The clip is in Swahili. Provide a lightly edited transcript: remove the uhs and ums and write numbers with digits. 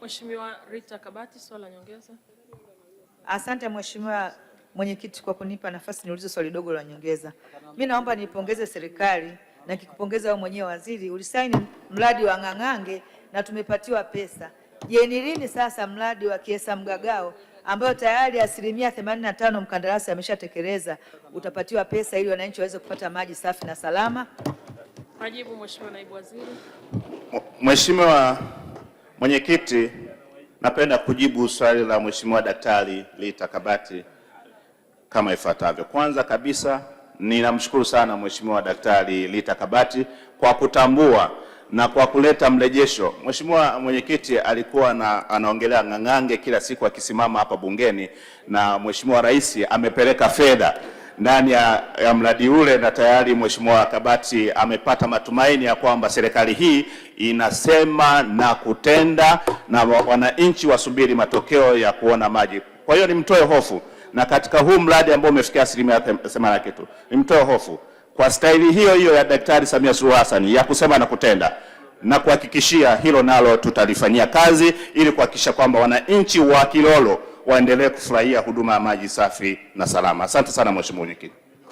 Mheshimiwa Rita Kabati, swali la nyongeza. Asante Mheshimiwa Mwenyekiti kwa kunipa nafasi niulize swali dogo la nyongeza. Mimi naomba nipongeze serikali na nikikupongeza wewe mwenyewe waziri, ulisaini mradi wa Ng'ang'ange na tumepatiwa pesa. Je, ni lini sasa mradi wa Kiesa Mgagao ambayo tayari 85% mkandarasi ameshatekeleza utapatiwa pesa ili wananchi waweze kupata maji safi na salama? Majibu Mheshimiwa Naibu Waziri. Mheshimiwa Mwenyekiti, napenda kujibu swali la Mheshimiwa Daktari Rita Kabati kama ifuatavyo. Kwanza kabisa ninamshukuru sana Mheshimiwa Daktari Rita Kabati kwa kutambua na kwa kuleta mrejesho. Mheshimiwa Mwenyekiti alikuwa anaongelea Ng'ang'ange kila siku akisimama hapa bungeni, na Mheshimiwa Rais amepeleka fedha ndani ya mradi ule, na tayari Mheshimiwa Kabati amepata matumaini ya kwamba serikali hii inasema na kutenda, na wananchi wasubiri matokeo ya kuona maji. Kwa hiyo nimtoe hofu, na katika huu mradi ambao umefikia 80% kitu, nimtoe hofu kwa staili hiyo hiyo ya Daktari Samia Suluhu Hassan ya kusema na kutenda, na kuhakikishia hilo nalo tutalifanyia kazi ili kuhakikisha kwamba wananchi wa Kilolo waendelee kufurahia huduma ya maji safi na salama. Asante sana Mheshimiwa Mwenyekiti.